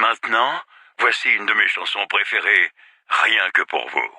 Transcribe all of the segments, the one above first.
maintenant, voici une de mes chansons préférées, rien que pour vous.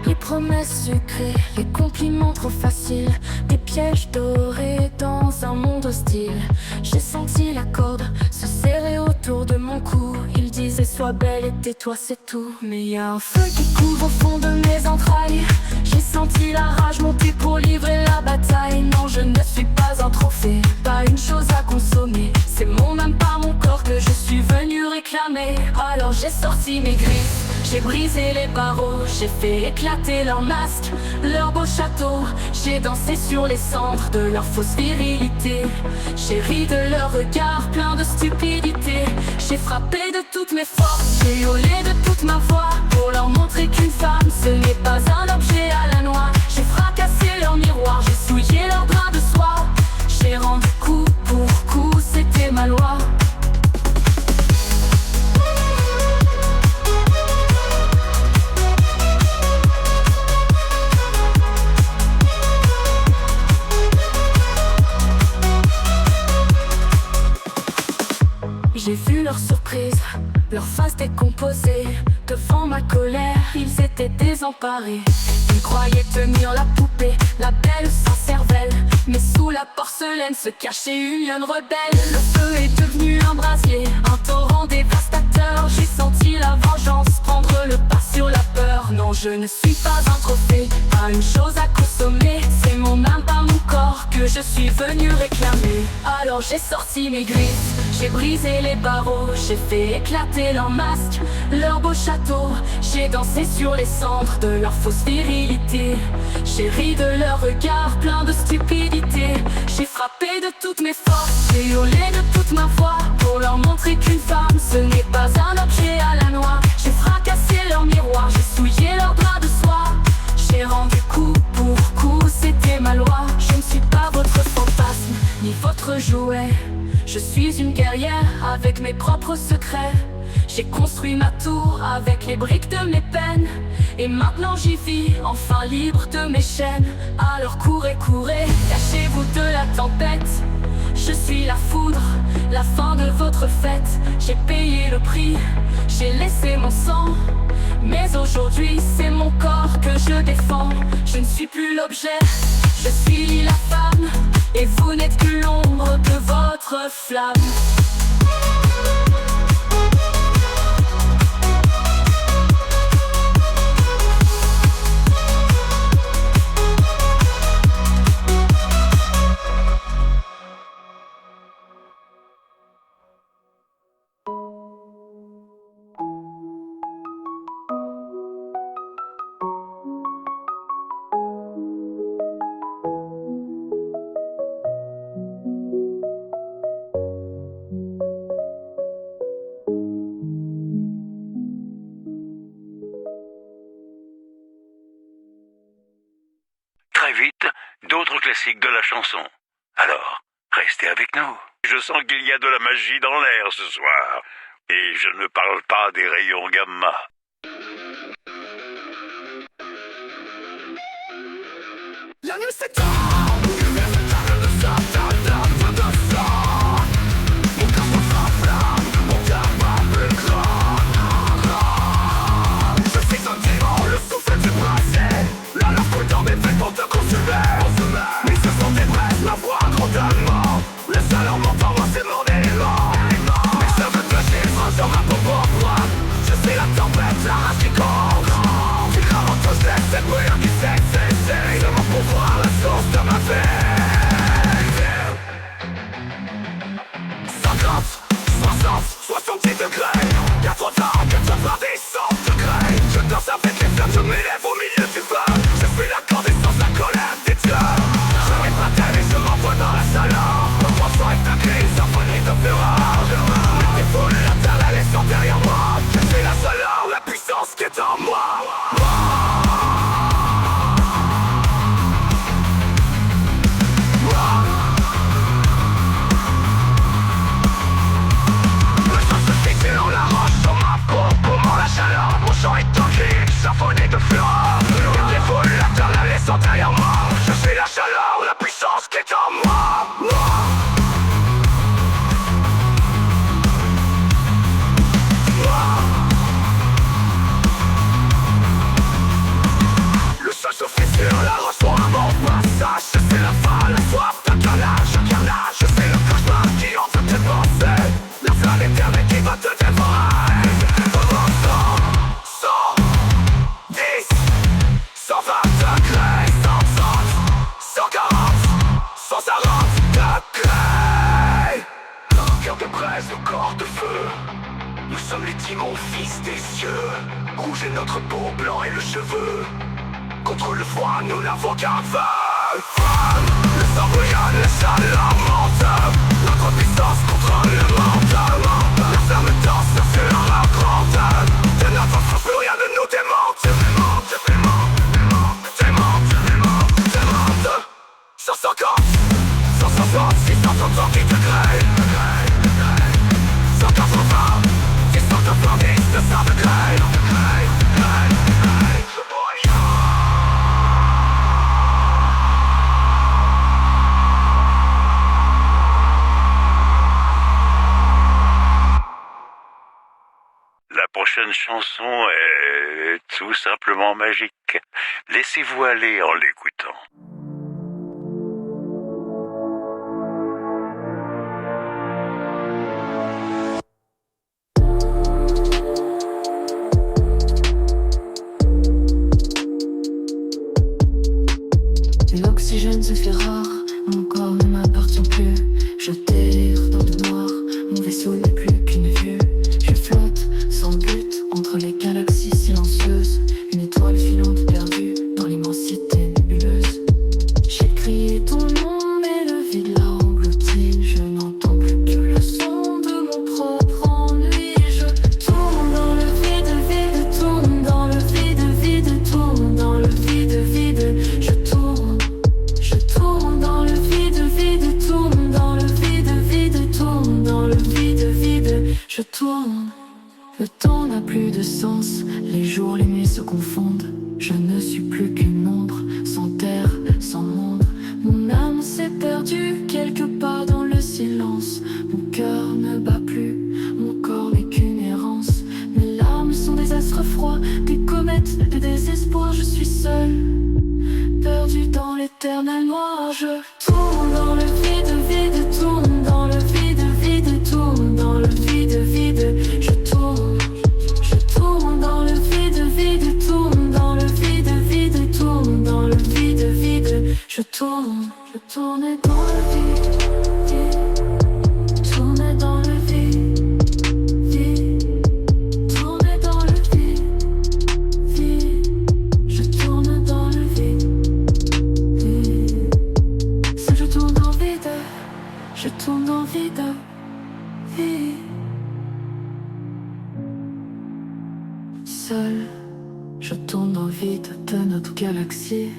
Les promesses sucrées, les compliments trop faciles, des pièges dorés dans un monde hostile. J'ai senti la corde se serrer autour de mon cou. Il disait sois belle et tais-toi, c'est tout. Mais y a un feu qui couvre au fond de mes entrailles. J'ai senti la rage monter pour livrer la bataille. Non, je ne suis pas un trophée, pas une chose à consommer. C'est mon âme, pas mon corps que je suis venu réclamer. Alors j'ai sorti mes griffes, j'ai brisé les barreaux, j'ai fait éclater leurs masques, leur beau château. J'ai dansé sur les cendres de leur fausse virilité. J'ai ri de leur regard plein de stupidité. J'ai frappé de toutes mes forces, j'ai hurlé de toute ma voix pour leur montrer qu'une femme, ce n'est pas un objet à la noix. J'ai fracassé leur miroir, j'ai souillé leurs draps de soie. J'ai rendu coup pour coup, c'était ma loi. J'ai vu leur surprise, leur face décomposée. Devant ma colère, ils étaient désemparés. Ils croyaient tenir la poupée, la belle sans cervelle. Mais sous la porcelaine se cachait une lionne rebelle. Le feu est devenu un brasier, un torrent dévastateur. J'ai senti la vengeance prendre le pas sur la peur. Non, je ne suis pas un trophée, pas une chose à consommer. C'est mon âme, pas mon corps que je suis venu réclamer. Alors j'ai sorti mes griffes, j'ai brisé les barreaux, j'ai fait éclater leurs masques, leur beau château. J'ai dansé sur les cendres de leur fausse virilité. J'ai ri de leur regard plein de stupidité. J'ai frappé de toutes mes forces, j'ai hurlé de toute ma voix pour leur montrer qu'une femme, ce n'est pas un objet à la noix. J'ai fracassé leur miroir, j'ai souillé leurs draps de soie. J'ai rendu coup pour coup, c'était ma loi. Je ne suis pas votre fantasme, ni votre jouet. Je suis une guerrière avec mes propres secrets. J'ai construit ma tour avec les briques de mes peines. Et maintenant j'y vis, enfin libre de mes chaînes. Alors courez, courez, cachez-vous de la tempête. Je suis la foudre, la fin de votre fête. J'ai payé le prix, j'ai laissé mon sang. Mais aujourd'hui c'est mon corps que je défends. Je ne suis plus l'objet, je suis la femme. Et vous n'êtes que l'ombre de votre flamme. Très vite, d'autres classiques de la chanson. Alors, restez avec nous. Je sens qu'il y a de la magie dans l'air ce soir. Et je ne parle pas des rayons gamma. La nuit s'étend, le Satan donne de sang. Mon corps s'enflamme, mon cœur bat plus grand. Je suis un démon, le souffle du passé. La lave coule dans mes veines pour te consumer. Mes yeux sont des braises, ma voix grandement. Le seul en montant, moi c'est mon élément. Mes cheveux de givre sur ma peau pourpre. Je suis la tempête. superstitieux. Rouge est notre peau, blanc est le cheveu. Contre le froid, nous n'avons qu'un feu. Le sang brûlant, la chaleur monte. Notre puissance contre le monde. La flamme danse sur la grande. De notre force, plus rien ne nous démonte. Démonte. 150, 160, 630 degrés. 180, 690, 200 degrés. La prochaine chanson est tout simplement magique. Laissez-vous aller en l'écoutant. L'oxygène se fait rare, mon corps ne m'appartient plus. Je délire dans le noir, mon vaisseau n'est plus qu'une vue. Je flotte sans but entre les galaxies silencieuses, une étoile filante perdue dans l'immensité nébuleuse. J'ai crié ton nom mais le vide l'a englouti. Je n'entends plus que le son de mon propre ennui. Je tourne dans le vide, vide, tourne dans le vide, vide, tourne dans le vide, vide. Je tourne dans le vide, vide, tourne dans le vide, vide, tourne dans le vide, vide. Je tourne. Le temps n'a plus de sens, les jours, les nuits se confondent. Je ne suis plus qu'une ombre, sans terre, sans monde. Mon âme s'est perdue quelque part dans le silence. Mon cœur ne bat plus, mon corps n'est qu'une errance. Mes larmes sont des astres froids, des comètes, de désespoir. Je suis seul, perdu dans l'éternel noir. Je tourne dans le vide, vide, tourne dans le vide, vide, tourne dans le vide, vide. Je tourne dans le vide, vide, tourne dans le vide, vide, tourne dans le vide, vide. Je tourne dans le vide, tourne dans le vide, tourne dans le vide, je tourne dans le vide. Seul je tourne dans le vide, je tourne dans le vide, seul je tourne dans le vide de notre galaxie.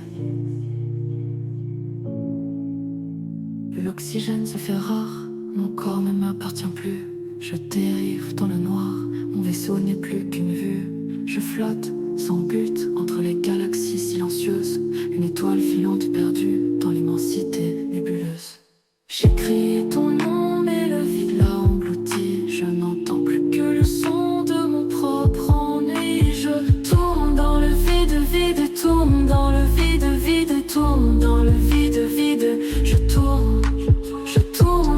L'oxygène se fait rare, mon corps ne m'appartient plus. Je dérive dans le noir, mon vaisseau n'est plus qu'une vue. Je flotte sans but entre les galaxies silencieuses, une étoile filante perdue dans l'immensité nébuleuse. J'ai crié ton nom mais le vide l'a englouti. Je n'entends plus que le son de mon propre ennui. Je tourne dans le vide, vide, tourne dans le vide, vide, tourne dans le vide, vide. Je tourne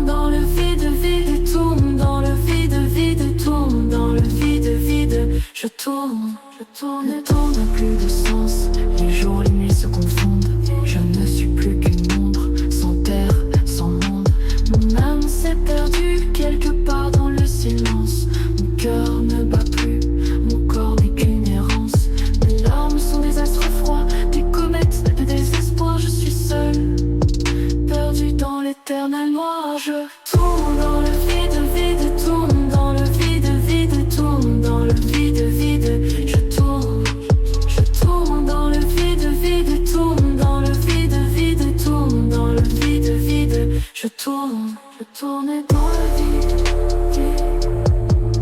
dans le vide, vide, tourne dans le vide, vide, tourne dans le vide, vide. Je tourne, le temps n'a plus de sens, les jours, les nuits se confondent. Je ne suis plus qu'une ombre, sans terre, sans monde. Mon âme s'est perdue quelque part dans le silence. Mon cœur ne bat plus, mon corps n'est qu'une errance. Mes larmes sont des astres froids, des comètes de désespoir. Je suis seul, perdu dans l'éternel noir. Je tourne dans le vide, vide, tourne dans le vide, vide, tourne dans le vide, vide. Je tourne dans le vide, vide, tourne dans le vide, vide, tourne dans le vide, vide. Je tourne dans le vide,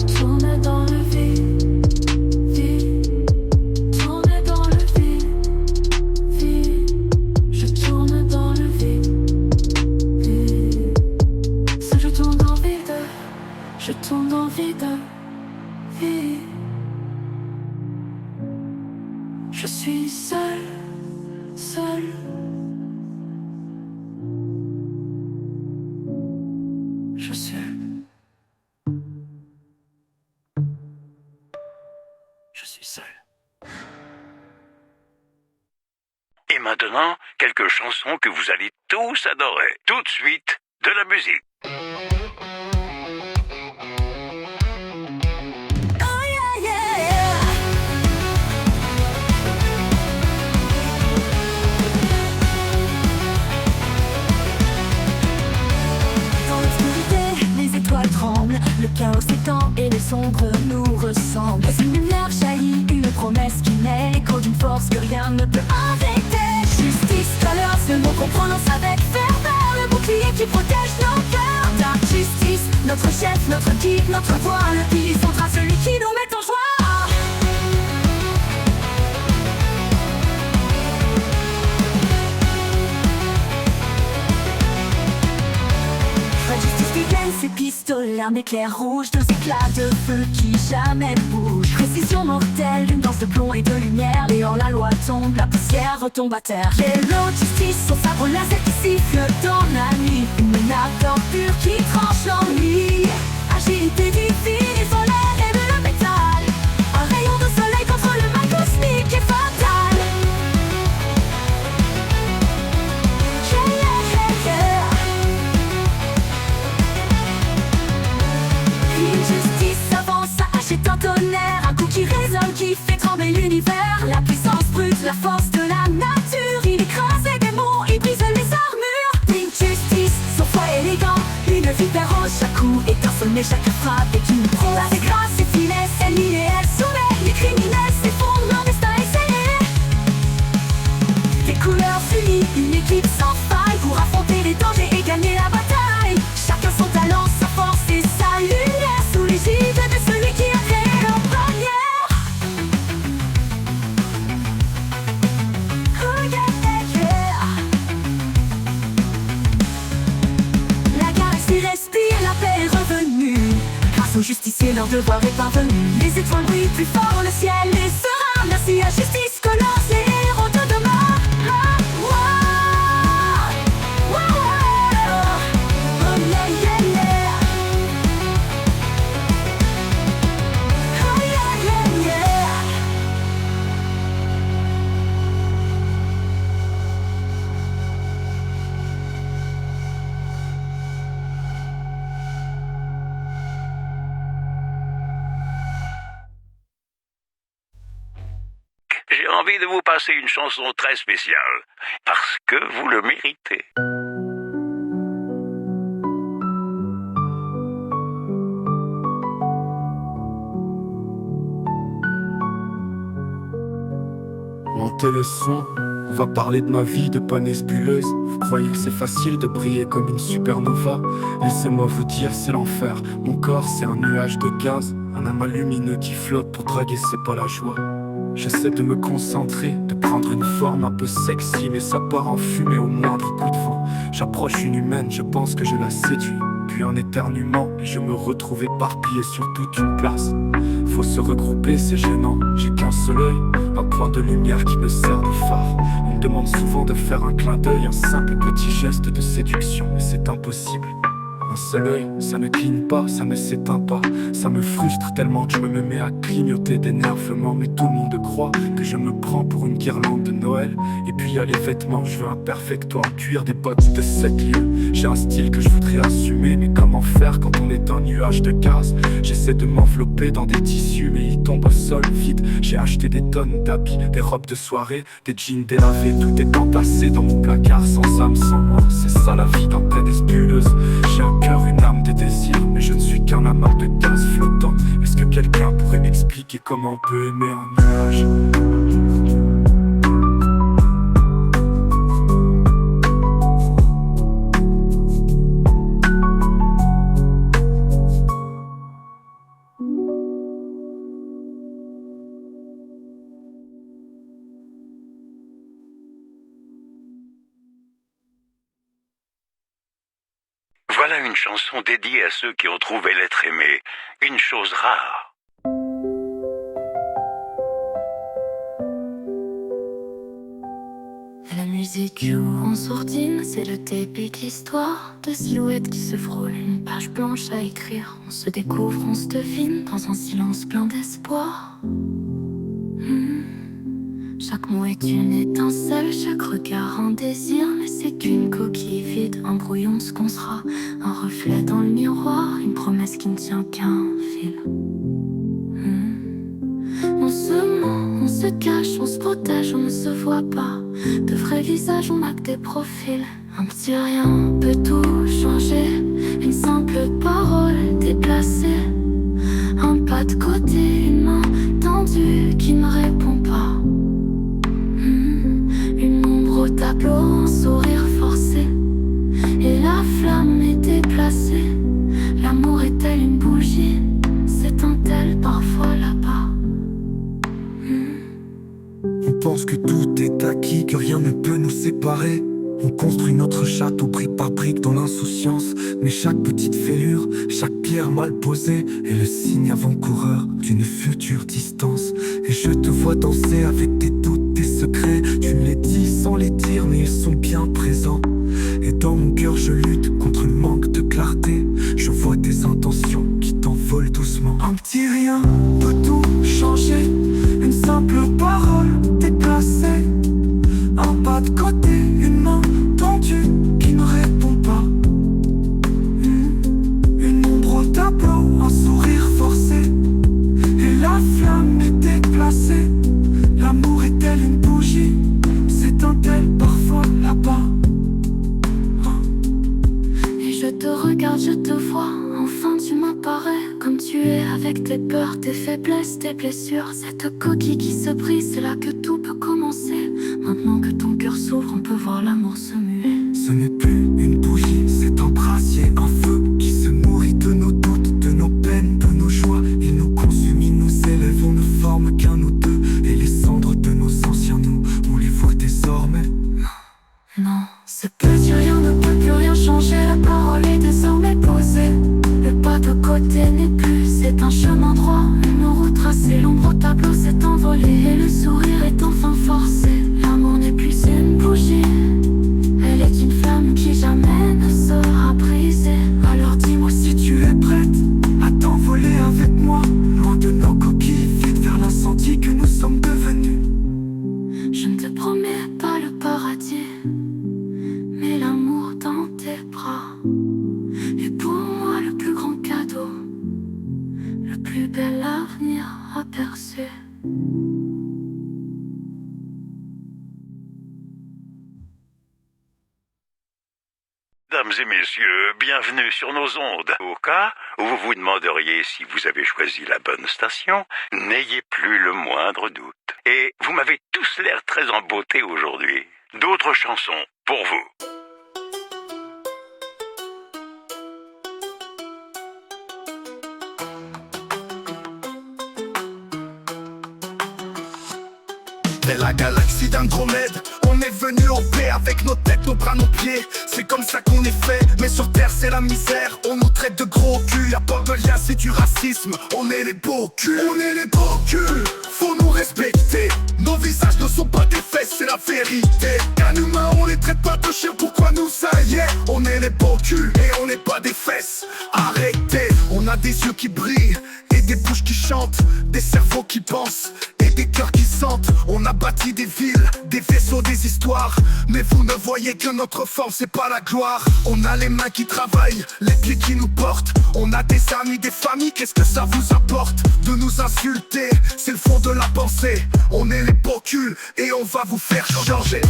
tourne dans le vide, tourne dans le vide, je tourne dans le vide. Ça je tourne dans le vide, je tourne dans le vide. Je suis seul. Je suis seul. Et maintenant, quelques chansons que vous allez tous adorer. Tout de suite, de la musique. Oh yeah, yeah. force que rien ne peut arrêter. Justice, valeur, ce mot qu'on prononce avec ferveur, le bouclier qui protège nos cœurs. Dark Justice, notre chef, notre guide, notre voix, le pilier central, celui qui nous met en joie. Ses pistolets, un éclair rouge, deux éclats de feu qui jamais bougent. Précision mortelle, une danse de plomb et de lumière. Et hors la loi tombe, la poussière retombe à terre. Yellow Justice, son sabre laser qui siffle dans la nuit. Une ardeur pure qui tranche l'ennui. Agilité divine, il faut l'air et le métal. Un rayon de soleil contre le mal cosmique et fatal. Justice avance, achète un tonnerre, un coup qui résonne, qui fait trembler l'univers. La puissance brute, la force de la nature. Il écrase les démons, il brise les armures. Pink Justice, son foie élégant, une vipère rose, chaque coup étincelet, chaque frappe est une prose. Avec grâce et finesse, elle lie et elle soumet. Les criminels s'effondrent, leur destin est scellé. Des couleurs unies, une équipe sans faille pour affronter les dangers et gagner la bataille. Chacun son talent, sa force et sa lumière. De celui qui a créé leur bannière. Oh yeah, yeah, yeah. La galaxie respire, la paix est revenue. Grâce aux justiciers, leur devoir est parvenu. Les étoiles brillent plus fort, le ciel est serein. Merci à Justice que lance les héros de demain. J'ai envie de vous passer une chanson très spéciale, parce que vous le méritez. Montez le son, on va parler de ma vie de pas nébuleuse. Vous croyez que c'est facile de briller comme une supernova? Laissez-moi vous dire, c'est l'enfer. Mon corps c'est un nuage de gaz, un amas lumineux qui flotte pour draguer, c'est pas la joie. J'essaie de me concentrer, de prendre une forme un peu sexy, mais ça part en fumée au moindre coup de vent. J'approche une humaine, je pense que je la séduis. Puis en éternuant, et je me retrouve éparpillé sur toute une place. Faut se regrouper, c'est gênant, j'ai qu'un seul œil, un point de lumière qui me sert de phare. On me demande souvent de faire un clin d'œil, un simple petit geste de séduction, mais c'est impossible. Un seul œil, ça ne cligne pas, ça ne s'éteint pas. Ça me frustre tellement que je me mets à clignoter d'énervement. Mais tout le monde croit que je me prends pour une guirlande de Noël. Et puis y a les vêtements, je veux un perfectoire en cuir, des bottes de 7 lieues. J'ai un style que je voudrais assumer, mais comment faire quand on est un nuage de gaz? J'essaie de m'envelopper dans des tissus, mais ils tombent au sol vide. J'ai acheté des tonnes d'habits, des robes de soirée, des jeans délavés. Tout est entassé dans mon placard, sans âme, sans moi. C'est ça la vie dans paix nébuleuse. J'ai un cœur, une âme, des désirs, mais je ne suis qu'un amas de gaz flottant. Est-ce que quelqu'un pourrait m'expliquer comment on peut aimer un nuage? Voilà une chanson dédiée à ceux qui ont trouvé l'être aimé une chose rare. La musique joue en sourdine, c'est le début de l'histoire. Deux silhouettes qui se frôlent, une page blanche à écrire. On se découvre, on se devine, dans un silence plein d'espoir. Chaque mot est une étincelle, chaque regard un désir. Mais c'est qu'une coquille vide, un brouillon de ce qu'on sera. Un reflet dans le miroir, une promesse qui ne tient qu'un fil. On se ment, on se cache, on se protège, on ne se voit pas. De vrais visages, on n'a que des profils. Un petit rien peut tout changer. Une simple parole déplacée. Un pas de côté, une main tendue qui ne répond pas. pense que tout est acquis, que rien ne peut nous séparer. On construit notre château brique par brique dans l'insouciance. Mais chaque petite fêlure, chaque pierre mal posée est le signe avant-coureur d'une future distance. Et je te vois danser avec tes doutes, tes secrets. Tu me les dis sans les dire, mais ils sont bien présents. Et dans mon cœur je lutte contre le manque de clarté. Je vois tes intentions qui t'envolent doucement. Un petit rien peut tout changer, une simple parole déplacée, un pas de côté, une main tendue qui ne répond pas, une ombre au tableau, un sourire forcé, et la flamme est déplacée. L'amour est-elle une bougie, s'éteint-elle parfois là-bas? Et je te regarde, je te vois, enfin tu m'apparais comme tu es, avec tes peurs, tes faiblesses, tes blessures. Cette coquille qui se brise, c'est là que tout peut commencer. Maintenant que ton cœur s'ouvre, on peut voir l'amour se muer. Ce n'est plus une bougie, c'est un brasier, un feu qui se nourrit de nos doutes, de nos peines, de nos joies. Il nous consume, il nous élève, on ne forme qu'un nous deux. Et les cendres de nos anciens nous, on les voit désormais. Non, ce petit rien ne peut plus rien changer. La parole est désormais posée. Le pas de côté n'est plus, c'est un chemin droit, une route tracée. L'ombre au tableau s'est envolée et le sourire est enfin forcé. L'amour n'est plus une bougie, elle est une flamme qui jamais ne sera brisée. Alors dis-moi si tu es prête à t'envoler avec moi, loin de nos coquilles vides, vers l'incendie que nous sommes devenus. Je ne te promets pas le paradis, mais l'amour dans tes bras. Et pour moi le plus grand cadeau, le plus bel avenir aperçu. Mesdames et messieurs, bienvenue sur nos ondes. Au cas où vous vous demanderiez si vous avez choisi la bonne station, n'ayez plus le moindre doute. Et vous m'avez tous l'air très en beauté aujourd'hui. D'autres chansons pour vous. C'est la galaxie d'Andromède. On est venu en paix avec nos têtes, nos bras, nos pieds. C'est comme ça qu'on est fait, mais sur terre c'est la misère. On nous traite de gros cul, y'a pas de lien, c'est du racisme. On est les beaux culs, on est les beaux culs. Faut nous respecter, nos visages ne sont pas des fesses, c'est la vérité. Un humain, on les traite pas de chiens, pourquoi nous ça y est? On est les beaux culs et on n'est pas des fesses. Arrêtez, on a des yeux qui brillent et des bouches qui chantent, des cerveaux qui pensent et des cœurs qui sentent. On a bâti des villes, des vaisseaux, des histoires, mais vous ne voyez que notre forme, c'est pas la gloire. On a les mains qui travaillent, les pieds qui nous portent. On a des amis, des familles, qu'est-ce que ça vous apporte de nous insulter? C'est le fond de la pensée. On est les beaux culs et on va vous faire changer.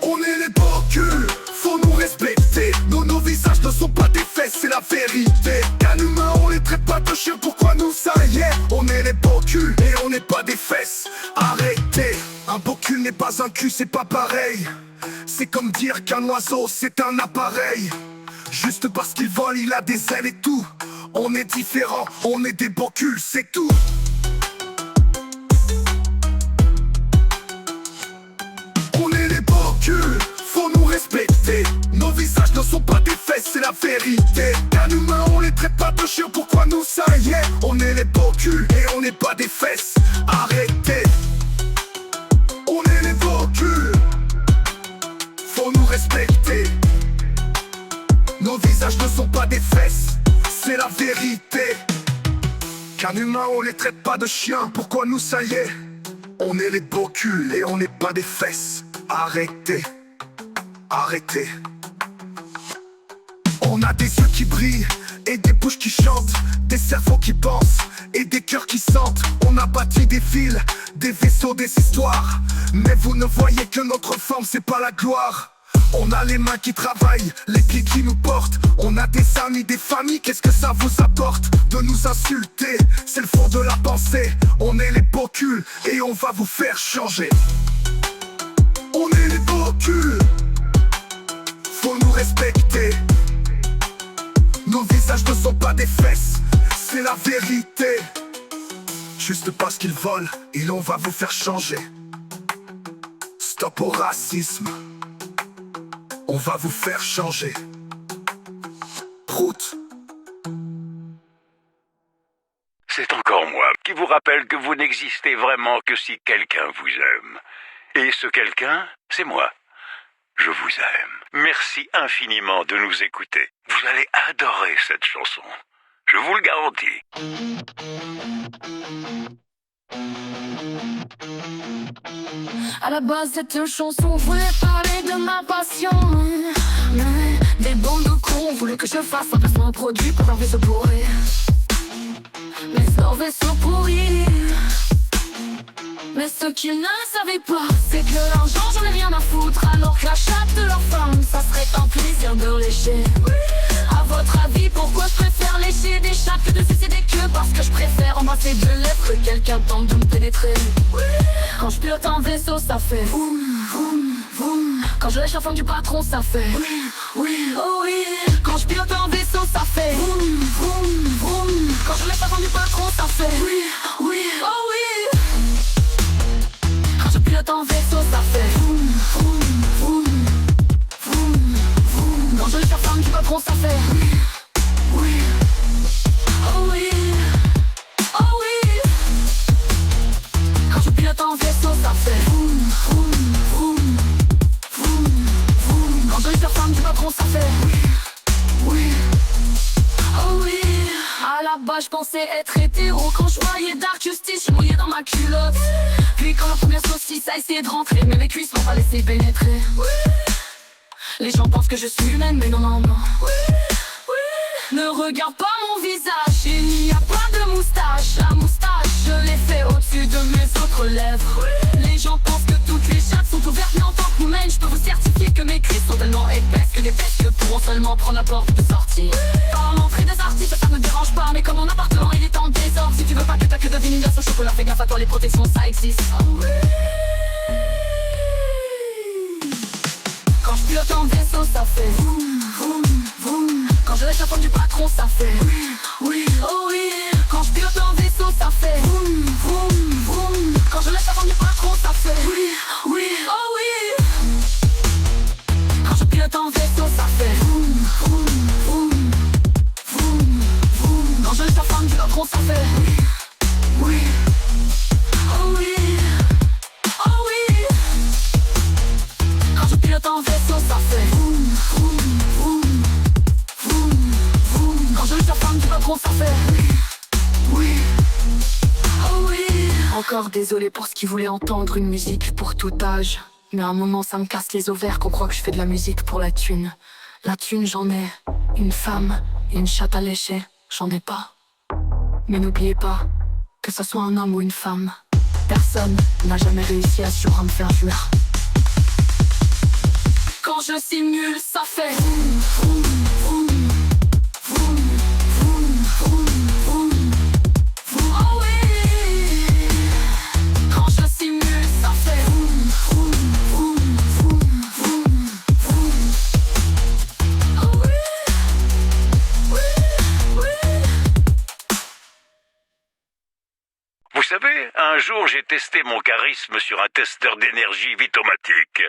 On est les beaux culs, faut nous respecter. Nos visages ne sont pas des fesses, c'est la vérité. Qu'un humain, on les traite pas de chiens, pourquoi nous ça y est? On est les beaux culs et on n'est pas des fesses. Arrêtez, un beau cul n'est pas un cul, c'est pas pareil. C'est comme dire qu'un oiseau c'est un appareil. Juste parce qu'il vole, il a des ailes et tout. On est différents, on est des beaux culs, c'est tout. On est les beaux culs, faut nous respecter. Nos visages ne sont pas des fesses, c'est la vérité. Qu'un humain, on les traite pas de chiens, pourquoi nous ça y est? On est les beaux culs et on n'est pas des fesses. Arrêtez. On est les beaux culs, faut nous respecter. Nos visages ne sont pas des fesses, c'est la vérité. Qu'un humain, on les traite pas de chiens, pourquoi nous ça y est? On est les beaux culs et on n'est pas des fesses. Arrêtez, arrêtez. On a des yeux qui brillent et des bouches qui chantent, des cerveaux qui pensent et des cœurs qui sentent. On a bâti des villes, des vaisseaux, des histoires, mais vous ne voyez que notre forme, c'est pas la gloire. On a les mains qui travaillent, les pieds qui nous portent. On a des amis, des familles, qu'est-ce que ça vous apporte de nous insulter? C'est le fond de la pensée. On est les beaux culs et on va vous faire changer. On est les beaux culs, faut nous respecter. Nos visages ne sont pas des fesses, c'est la vérité. juste parce qu'ils volent, et l'on va vous faire changer. Stop au racisme, on va vous faire changer. Route. C'est encore moi qui vous rappelle que vous n'existez vraiment que si quelqu'un vous aime. Et ce quelqu'un, c'est moi. Je vous aime. Merci infiniment de nous écouter. Vous allez adorer cette chanson. Je vous le garantis. À la base, cette chanson voulait parler de ma passion. Mais des bandes de cons voulaient que je fasse un placement de produit pour leur vaisseau pourri. Mais leur vaisseau pourri. Mais ce qu'ils ne savaient pas, c'est que l'argent, j'en ai rien à foutre. Alors que la chatte de leur femme, ça serait un plaisir de lécher. À votre avis, pourquoi je préfère lécher des chattes que de sucer des queues? Parce que je préfère embrasser de lèvres que quelqu'un tente de me pénétrer. Quand je pilote un vaisseau, ça fait vroom, vroom, vroom. Quand je lèche la femme du patron, ça fait oui, oui, oh oui. Quand je pilote un vaisseau, ça fait vroom, vroom, vroom. Quand je lèche la femme du patron, ça fait oui, oui, oh oui. Quand je pilote un vaisseau, ça fait vroom, vroom, vroom, vroom, vroom. Quand je lèche la femme du patron, ça fait oui, oui, oh oui, oh oui. Quand je pilote un vaisseau, ça fait vroom, vroom, vroom, vroom, vroom. Quand je lèche la femme du patron, ça fait oui, oui, oh oui. À la base, je pensais être hétéro. Quand je voyais Dark Justice, je mouillais dans ma culotte. Puis quand la première saucisse a essayé de rentrer, mais mes cuisses m'ont pas laissé pénétrer. Les gens pensent que je suis humaine, mais non, non, non. Ne regarde pas mon visage, il n'y a pas de moustache. La moustache, je l'ai fait au-dessus de mes autres lèvres. Les gens pensent que toutes les chattes sont ouvertes, mais en tant qu'humaine, je peux vous certifier que mes cuisses sont tellement épaisses que les pesques pourront seulement prendre la porte de sortie. Par l'entrée des artistes, ça me dérange pas, mais comme mon appartement il est en désordre, si tu veux pas que ta queue devienne une glace au chocolat, fais gaffe à toi, les protections ça existe. Quand je pilote un vaisseau, ça fait vroom, vroom, vroom. Quand je lèche la femme du patron, ça fait oui, oui, oh oui. Quand je pilote un vaisseau, ça fait vroom, vroom, vroom. Quand je lèche la femme du patron, ça fait oui, oui, oh oui. Quand je pilote un vaisseau, ça fait vroom, vroom, vroom, vroom, vroom. Quand je lèche la femme du patron, ça fait oui, oui, oh oui, oh oui. Quand je pilote un vaisseau, ça fait vroom, vroom, vroom, vroom, vroom. Quand je lèche la femme du patron, ça fait oui, oui, oh oui. Encore désolé pour ce qui voulait entendre une musique pour tout âge. Mais à un moment ça me casse les ovaires qu'on croit que je fais de la musique pour la thune. La thune j'en ai, une femme et une chatte à lécher, j'en ai pas. Mais n'oubliez pas, que ça soit un homme ou une femme, personne n'a jamais réussi à me faire jouir. Quand je simule, ça fait vroom, vroom, vroom, vroom, vroom, vroom, vroom, vroom, oh oui. Quand je simule, ça fait vroom, vroom, vroom, vroom, vroom, vroom, oh oui, oui, oui. Vous savez, un jour j'ai testé mon charisme sur un testeur d'énergie vitomatique.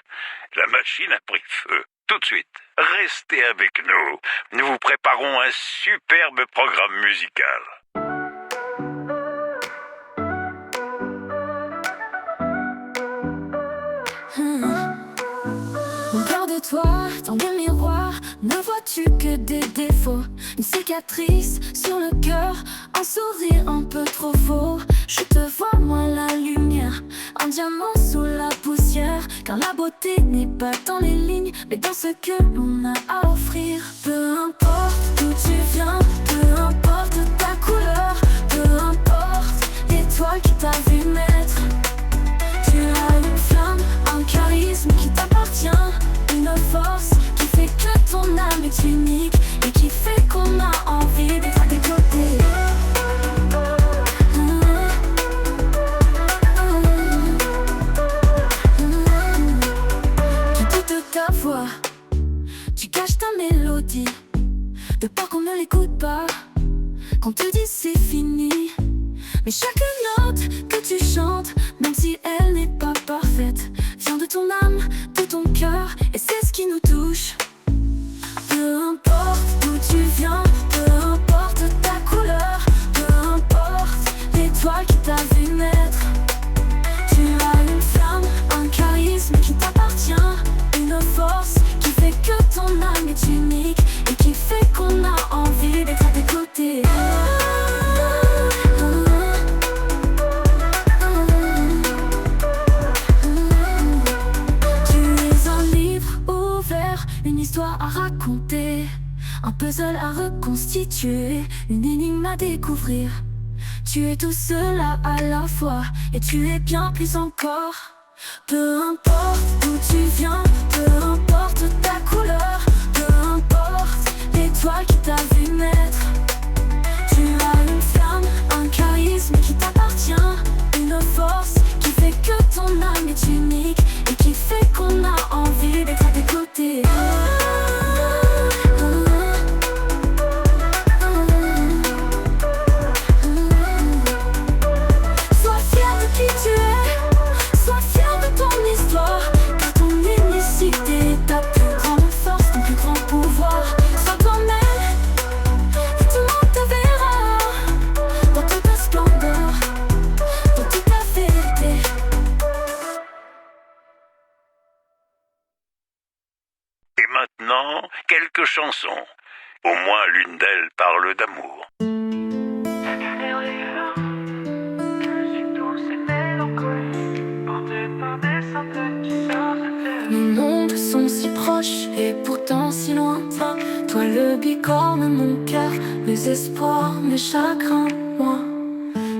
La machine a pris feu. Tout de suite, restez avec nous. Nous vous préparons un superbe programme musical. Mon peur de toi, dans le miroir, ne vois-tu que des défauts? Une cicatrice sur le cœur, un sourire un peu trop faux. Je te vois moins la lumière, un diamant sous la poussière. Car la beauté n'est pas dans les lignes, mais dans ce que l'on a à offrir. Peu importe d'où tu viens, peu importe ta couleur, peu importe l'étoile qui t'a vu naître. Tu as une flamme, un charisme qui t'appartient, une force qui fait que ton âme est unique et qui fait qu'on a envie d'être à tes côtés. Tu doutes de ta voix, tu caches ta mélodie, de peur qu'on ne l'écoute pas, qu'on te dise c'est fini. Mais chaque note tu chantes, même si elle n'est pas parfaite, vient de ton âme, de ton cœur, et c'est ce qui nous touche. Peu importe d'où tu viens, peu importe ta couleur, peu importe l'étoile qui t'a vu naître. Tu as une flamme, un charisme qui t'appartient, une force qui fait que ton âme est unique et qui fait qu'on a envie d'être à tes côtés. Une histoire à raconter, un puzzle à reconstituer, une énigme à découvrir. Tu es tout cela à la fois, et tu es bien plus encore. Peu importe d'où tu viens, peu importe ta couleur, peu importe l'étoile qui t'a vu naître. Tu as une flamme, un charisme qui t'appartient, une force qui fait que ton âme est unique et qui fait qu'on a envie d'être à tes côtés. Sois fier de qui tu es, sois fier de ton histoire, car ton unicité est ta plus grande force, ton plus grand pouvoir. Sois toi-même, et tout le monde te verra dans toute ta splendeur, dans toute ta vérité. Et maintenant, quelques chansons. Au moins l'une d'elles parle d'amour. Nos mondes sont si proches et pourtant si lointains. Toi le bicorne, mon cœur, mes espoirs, mes chagrins, moi.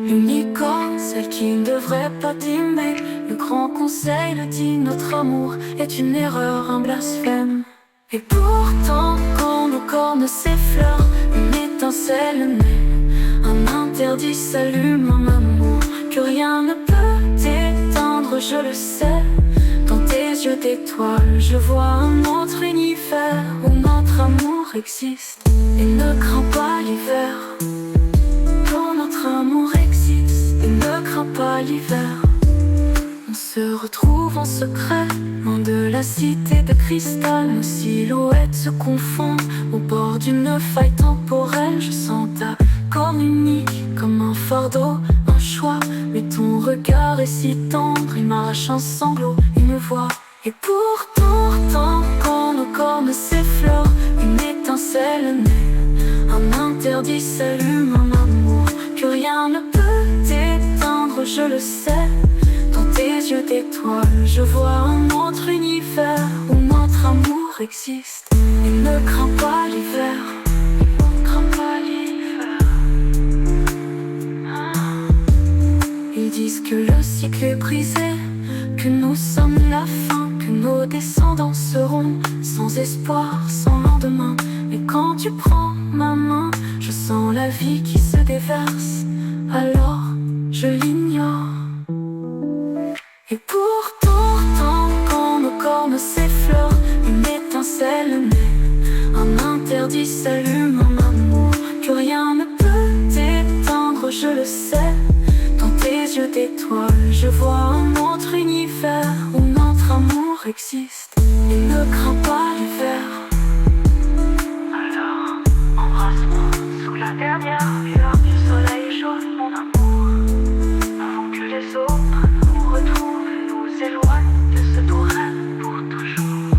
L'unicorne, celle qui ne devrait pas t'aimer. Le grand conseil le dit, notre amour est une erreur, un blasphème. Et pourtant, quand nos cornes s'effleurent, une étincelle naît. Un interdit s'allume, un amour que rien ne peut éteindre, je le sais. Dans tes yeux d'étoiles, je vois un autre univers où notre amour existe et ne crains pas l'hiver. Quand notre amour existe et ne crains pas l'hiver, on se retrouve en secret, loin de la cité de cristal. Nos silhouettes se confondent au bord d'une faille temporelle. Je sens ta corne unique comme un fardeau, un choix. Mais ton regard est si tendre, il m'arrache un sanglot, il me voit. Et pourtant, quand nos cornes s'effleurent, une étincelle naît. Un interdit s'allume, un amour que rien ne peut éteindre, je le sais. Dans tes yeux d'étoiles, je vois un autre univers où notre amour existe et ne crains pas l'hiver. Ne crains pas l'hiver. Ils disent que le cycle est brisé, que nous sommes la fin, que nos descendants seront sans espoir, sans lendemain. Mais quand tu prends ma main, je sens la vie qui se déverse, alors je l'ignore. Et pourtant, quand nos cornes s'effleurent, une étincelle naît. Un interdit s'allume, un amour que rien ne peut éteindre, je le sais. Dans tes yeux d'étoiles, je vois un autre univers où notre amour existe et ne crains pas l'hiver. Alors, embrasse-moi sous la dernière lueur du soleil jaune, mon amour, avant que les autres nous retrouvent et nous éloignent de ce doux rêve pour toujours.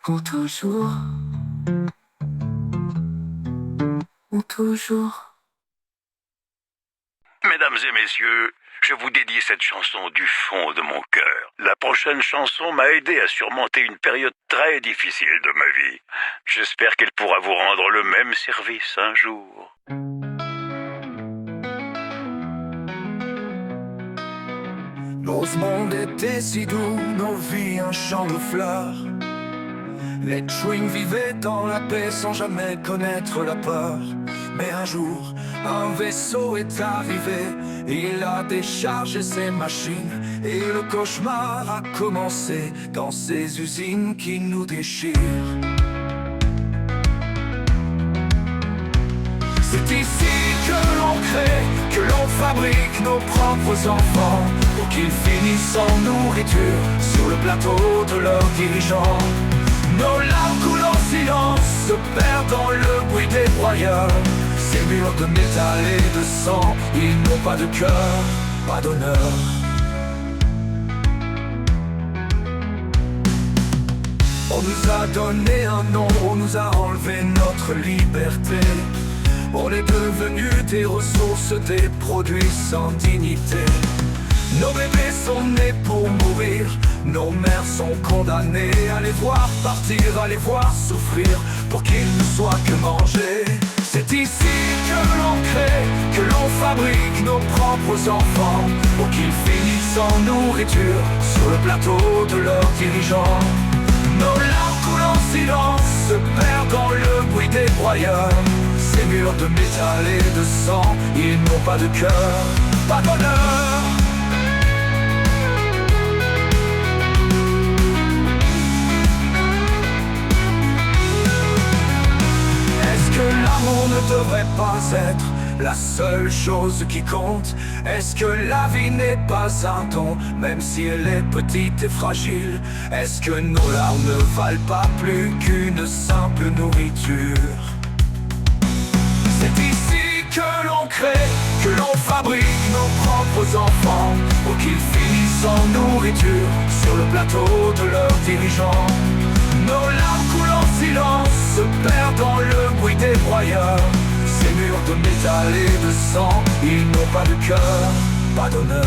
Pour toujours. Pour toujours. Mesdames et messieurs, je vous dédie cette chanson du fond de mon cœur. La prochaine chanson m'a aidé à surmonter une période très difficile de ma vie. J'espère qu'elle pourra vous rendre le même service un jour. Nos mondes étaient si doux, nos vies un champ de fleurs. Les Twins vivaient dans la paix sans jamais connaître la peur. Mais un jour, un vaisseau est arrivé, il a déchargé ses machines, et le cauchemar a commencé dans ces usines qui nous déchirent. C'est ici que l'on crée, que l'on fabrique nos propres enfants, pour qu'ils finissent en nourriture sur le plateau de leurs dirigeants. Nos larmes coulent en silence, se perdent dans le bruit des broyeurs. Ces murs de métal et de sang, ils n'ont pas de cœur, pas d'honneur. On nous a donné un nom, on nous a enlevé notre liberté. On est devenus des ressources, des produits sans dignité. Nos bébés sont nés pour mourir, nos mères sont condamnées à les voir partir, à les voir souffrir, pour qu'ils ne soient que mangés. C'est ici que l'on crée, que l'on fabrique nos propres enfants, pour qu'ils finissent en nourriture sur le plateau de leurs dirigeants. Nos larmes coulent en silence, se perdent dans le bruit des broyeurs. Ces murs de métal et de sang, ils n'ont pas de cœur, pas d'honneur. Est-ce que l'amour ne devrait pas être la seule chose qui compte? Est-ce que la vie n'est pas un don, même si elle est petite et fragile? Est-ce que nos larmes ne valent pas plus qu'une simple nourriture? C'est ici que l'on crée, que l'on fabrique nos propres enfants, pour qu'ils finissent en nourriture sur le plateau de leurs dirigeants. Nos larmes coulent en silence, se perdent dans le bruit des broyeurs. Ces murs de métal et de sang, ils n'ont pas de cœur, pas d'honneur.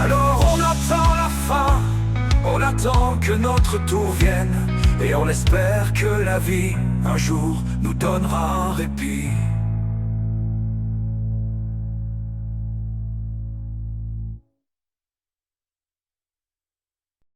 Alors on attend la fin, on attend que notre tour vienne, et on espère que la vie, un jour, nous donnera un répit.